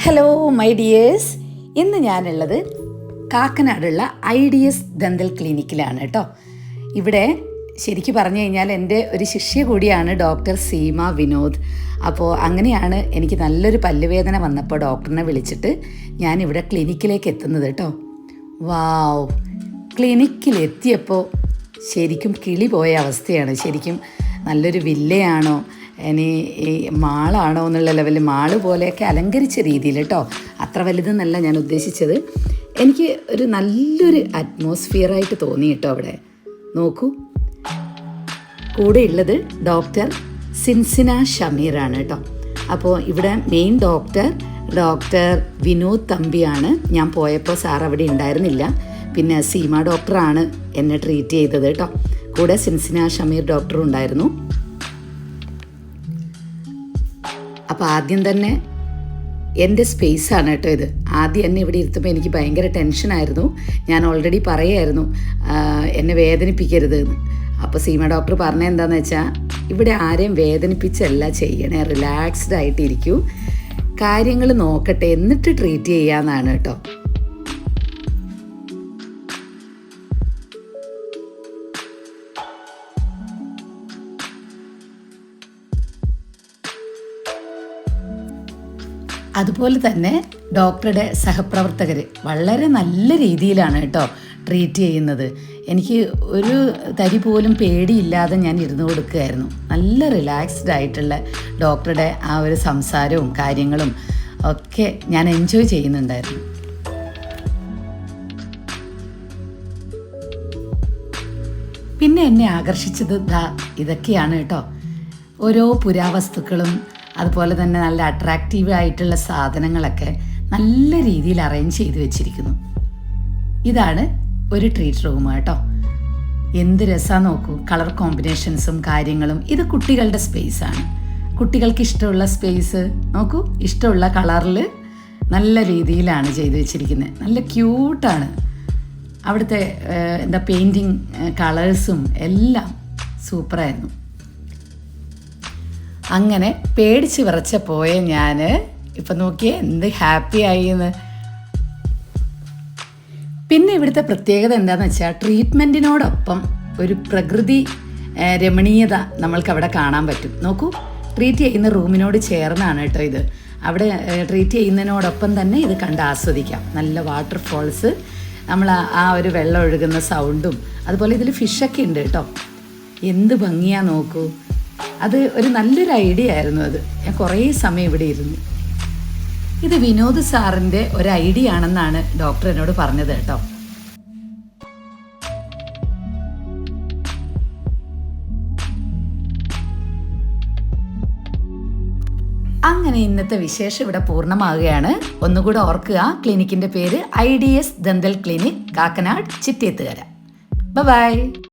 Hello my dears, ഇന്ന് ഞാനുള്ളത് കാക്കനാടുള്ള IDS dental ക്ലിനിക്കിലാണ് കേട്ടോ. ഇവിടെ ശരിക്കും പറഞ്ഞു കഴിഞ്ഞാൽ എൻ്റെ ഒരു ശിഷ്യ കൂടിയാണ് ഡോക്ടർ സീമ വിനോദ്. അപ്പോൾ അങ്ങനെയാണ് എനിക്ക് നല്ലൊരു പല്ലുവേദന വന്നപ്പോൾ ഡോക്ടറിനെ വിളിച്ചിട്ട് ഞാനിവിടെ ക്ലിനിക്കിലേക്ക് എത്തുന്നത് കേട്ടോ. വാവ്, ക്ലിനിക്കിലെത്തിയപ്പോൾ ശരിക്കും കിളി പോയ അവസ്ഥയാണ്. ശരിക്കും നല്ലൊരു വില്ലയാണോ ഇനി ഈ മാളാണോ എന്നുള്ള ലെവലിൽ മാള് പോലെയൊക്കെ അലങ്കരിച്ച രീതിയിൽ കേട്ടോ. അത്ര വലുതെന്നല്ല ഞാൻ ഉദ്ദേശിച്ചത്. എനിക്ക് ഒരു നല്ലൊരു അറ്റ്മോസ്ഫിയറായിട്ട് തോന്നി കേട്ടോ. അവിടെ നോക്കൂ, കൂടെ ഉള്ളത് ഡോക്ടർ സിൻസിന ഷമീറാണ് കേട്ടോ. അപ്പോൾ ഇവിടെ മെയിൻ ഡോക്ടർ വിനോദ് തമ്പിയാണ്. ഞാൻ പോയപ്പോൾ സാർ അവിടെ ഉണ്ടായിരുന്നില്ല. പിന്നെ സീമ ഡോക്ടറാണ് എന്നെ ട്രീറ്റ് ചെയ്തത് കേട്ടോ. കൂടെ സിൻസിന ഷമീർ ഡോക്ടറും ഉണ്ടായിരുന്നു. അപ്പോൾ ആദ്യം തന്നെ എൻ്റെ സ്പേസാണ് കേട്ടോ ഇത്. ആദ്യം എന്നെ ഇവിടെ ഇരുത്തുമ്പോൾ എനിക്ക് ഭയങ്കര ടെൻഷനായിരുന്നു. ഞാൻ ഓൾറെഡി പറയായിരുന്നു എന്നെ വേദനിപ്പിക്കരുത് എന്ന്. അപ്പോൾ സീമ ഡോക്ടർ പറഞ്ഞത് എന്താണെന്ന് വെച്ചാൽ, ഇവിടെ ആരെയും വേദനിപ്പിച്ചല്ല ചെയ്യണേ, റിലാക്സ്ഡ് ആയിട്ടിരിക്കൂ, കാര്യങ്ങൾ നോക്കട്ടെ എന്നിട്ട് ട്രീറ്റ് ചെയ്യാമെന്നാണ് കേട്ടോ. അതുപോലെ തന്നെ ഡോക്ടറുടെ സഹപ്രവർത്തകർ വളരെ നല്ല രീതിയിലാണ് കേട്ടോ ട്രീറ്റ് ചെയ്യുന്നത്. എനിക്ക് ഒരു തരി പോലും പേടിയില്ലാതെ ഞാൻ ഇരുന്ന് കൊടുക്കുകയായിരുന്നു. നല്ല റിലാക്സ്ഡ് ആയിട്ടുള്ള ഡോക്ടറുടെ ആ ഒരു സംസാരവും കാര്യങ്ങളും ഒക്കെ ഞാൻ എൻജോയ് ചെയ്യുന്നുണ്ടായിരുന്നു. പിന്നെ എന്നെ ആകർഷിച്ചത് ഇതൊക്കെയാണ് കേട്ടോ. ഓരോ പുരാവസ്തുക്കളും അതുപോലെ തന്നെ നല്ല അട്രാക്റ്റീവ് ആയിട്ടുള്ള സാധനങ്ങളൊക്കെ നല്ല രീതിയിൽ അറേഞ്ച് ചെയ്ത് വെച്ചിരിക്കുന്നു. ഇതാണ് ഒരു ട്രീറ്റ് റൂം കേട്ടോ. എന്ത് രസമാണ് നോക്കൂ, കളർ കോമ്പിനേഷൻസും കാര്യങ്ങളും. ഇത് കുട്ടികളുടെ സ്പേസാണ്. കുട്ടികൾക്ക് ഇഷ്ടമുള്ള സ്പേസ് നോക്കൂ, ഇഷ്ടമുള്ള കളറിൽ നല്ല രീതിയിലാണ് ചെയ്ത് വെച്ചിരിക്കുന്നത്. നല്ല ക്യൂട്ടാണ്. അവിടുത്തെ പെയിൻറ്റിങ് കളേഴ്സും എല്ലാം സൂപ്പറായിരുന്നു. അങ്ങനെ പേടിച്ച് വിറച്ച പോയ ഞാൻ ഇപ്പം നോക്കിയേ എന്ത് ഹാപ്പി ആയിന്ന്. പിന്നെ ഇവിടുത്തെ പ്രത്യേകത എന്താണെന്ന് വെച്ചാൽ, ട്രീറ്റ്മെൻറ്റിനോടൊപ്പം ഒരു പ്രകൃതി രമണീയത നമ്മൾക്ക് അവിടെ കാണാൻ പറ്റും. നോക്കൂ, ട്രീറ്റ് ചെയ്യുന്ന റൂമിനോട് ചേർന്നാണ് കേട്ടോ ഇത്. അവിടെ ട്രീറ്റ് ചെയ്യുന്നതിനോടൊപ്പം തന്നെ ഇത് കണ്ട് ആസ്വദിക്കാം. നല്ല വാട്ടർഫോൾസ്, നമ്മൾ ആ ഒരു വെള്ളം ഒഴുകുന്ന സൗണ്ടും, അതുപോലെ ഇതിൽ ഫിഷൊക്കെ ഉണ്ട് കേട്ടോ. എന്ത് ഭംഗിയാ നോക്കൂ. അത് ഒരു നല്ലൊരു ഐഡിയ ആയിരുന്നു. അത് ഞാൻ കുറേ സമയം ഇവിടെ ഇരുന്നു. ഇത് വിനോദ് സാറിൻ്റെ ഒരു ഐഡിയ ആണെന്നാണ് ഡോക്ടർ എന്നോട് പറഞ്ഞത് കേട്ടോ. അങ്ങനെ ഇന്നത്തെ വിശേഷം ഇവിടെ പൂർണ്ണമാകുകയാണ്. ഒന്നുകൂടെ ഓർക്കുക, ക്ലിനിക്കിൻ്റെ പേര് IDS dental clinic, Kakkanad, Chittethukara. By.